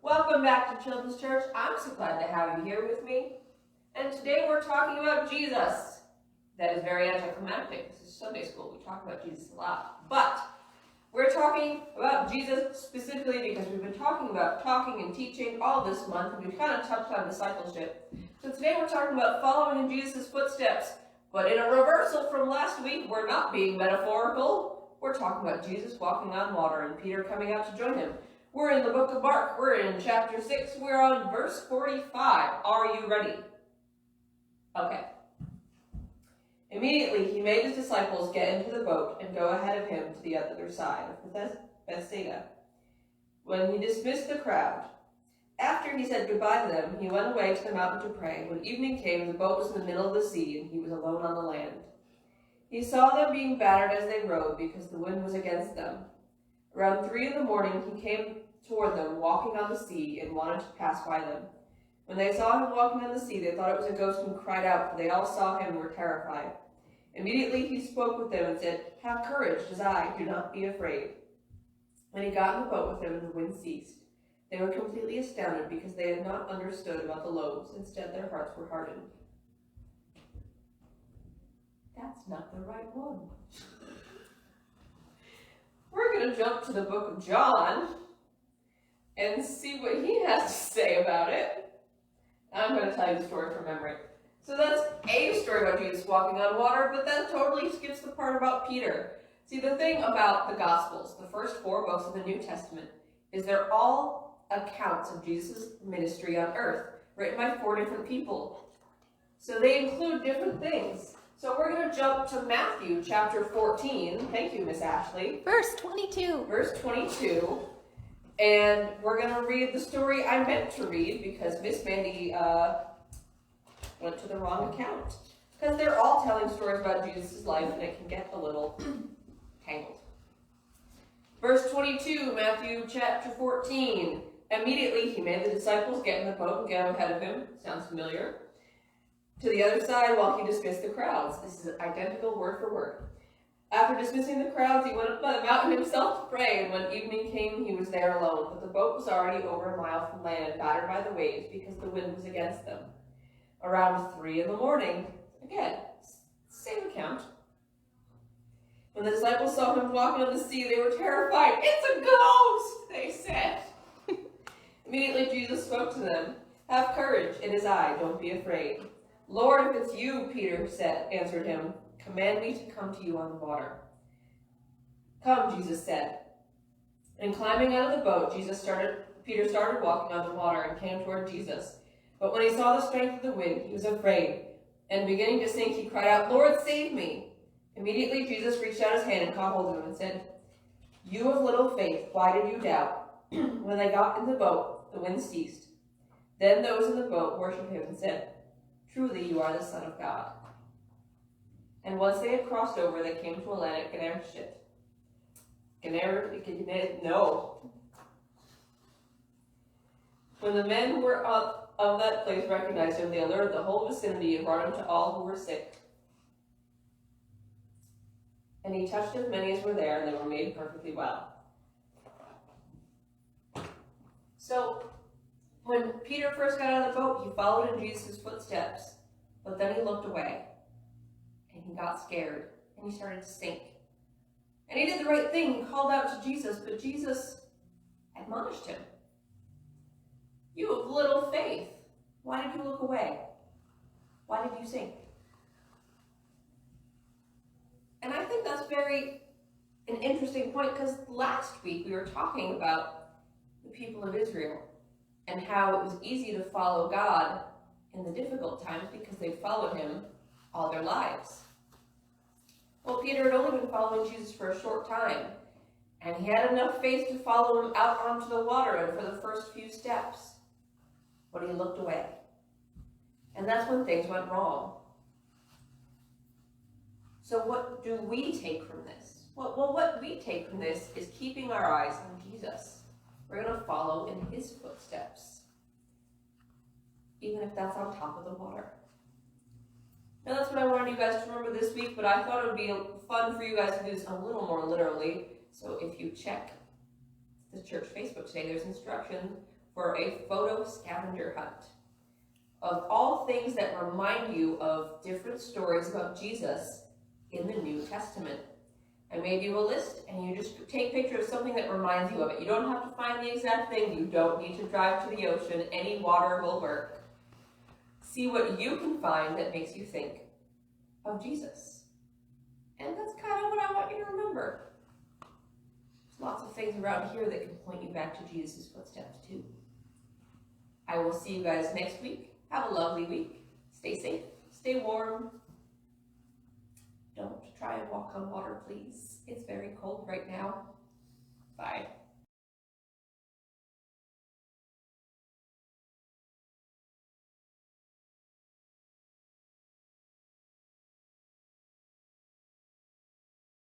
Welcome back to Children's Church. I'm so glad to have you here with me. And today we're talking about Jesus. That is very anticlimactic. This is Sunday school. We talk about Jesus a lot. But we're talking about Jesus specifically because we've been talking about talking and teaching all this month, and we've kind of touched on discipleship. So today we're talking about following in Jesus' footsteps. But in a reversal from last week, we're not being metaphorical. We're talking about Jesus walking on water and Peter coming out to join him. We're in the book of Mark. We're in chapter 6. We're on verse 45. Are you ready? Okay. Immediately he made his disciples get into the boat and go ahead of him to the other side of Bethsaida. When he dismissed the crowd, after he said goodbye to them, he went away to the mountain to pray. When evening came, the boat was in the middle of the sea, and he was alone on the land. He saw them being battered as they rowed because the wind was against them. Around 3 in the morning he came toward them, walking on the sea, and wanted to pass by them. When they saw him walking on the sea, they thought it was a ghost and cried out, for they all saw him and were terrified. Immediately he spoke with them and said, "Have courage, it is I, do not be afraid." When he got in the boat with them and the wind ceased, they were completely astounded because they had not understood about the loaves. Instead, their hearts were hardened. That's not the right one. We're going to jump to the book of John and see what he has to say about it. I'm going to tell you the story from memory. So that's a story about Jesus walking on water, but that totally skips the part about Peter. See, the thing about the Gospels, the first 4 books of the New Testament, is they're all accounts of Jesus' ministry on earth, written by 4 different people. So they include different things. So we're going to jump to Matthew chapter 14. Thank you, Miss Ashley. Verse 22. Verse 22. And we're going to read the story I meant to read because Miss Mandy went to the wrong account. Because they're all telling stories about Jesus' life and it can get a little tangled. Verse 22, Matthew chapter 14. Immediately he made the disciples get in the boat and go ahead of him. Sounds familiar. To the other side while he dismissed the crowds. This is identical word for word. After dismissing the crowds, he went up by the mountain himself to pray, and when evening came, he was there alone. But the boat was already over a mile from land, battered by the waves, because the wind was against them. Around 3 in the morning, again, same account. When the disciples saw him walking on the sea, they were terrified. "It's a ghost," they said. Immediately Jesus spoke to them. "Have courage, it is I, don't be afraid." "Lord, if it's you," Peter answered him, "command me to come to you on the water." "Come," Jesus said. And climbing out of the boat, Peter started walking on the water and came toward Jesus. But when he saw the strength of the wind, he was afraid, and beginning to sink, he cried out, "Lord, save me!" Immediately Jesus reached out his hand and caught hold of him and said, "You of little faith, why did you doubt?" When they got in the boat, the wind ceased. Then those in the boat worshipped him and said, "Truly you are the Son of God." And once they had crossed over, they came to a land at Gennesaret. When the men were of that place recognized him, they alerted the whole vicinity and brought him to all who were sick. And he touched as many as were there, and they were made perfectly well. So, when Peter first got out of the boat, he followed in Jesus' footsteps, but then he looked away. And he got scared, and he started to sink. And he did the right thing. He called out to Jesus, but Jesus admonished him. "You have little faith. Why did you look away? Why did you sink?" And I think that's an interesting point, because last week we were talking about the people of Israel and how it was easy to follow God in the difficult times because they followed him all their lives. Well, Peter had only been following Jesus for a short time, and he had enough faith to follow him out onto the water and for the first few steps. But he looked away. And that's when things went wrong. So what do we take from this? Well, what we take from this is keeping our eyes on Jesus. We're going to follow in his footsteps, even if that's on top of the water. Now that's what I wanted you guys to remember this week, but I thought it would be fun for you guys to do this a little more literally. So if you check the church Facebook today, there's instructions for a photo scavenger hunt of all things that remind you of different stories about Jesus in the New Testament. I made you a list, and you just take pictures of something that reminds you of it. You don't have to find the exact thing. You don't need to drive to the ocean. Any water will work. See what you can find that makes you think of Jesus. And that's kind of what I want you to remember. There's lots of things around here that can point you back to Jesus' footsteps too. I will see you guys next week. Have a lovely week. Stay safe. Stay warm. Don't try and walk on water, please. It's very cold right now. Bye.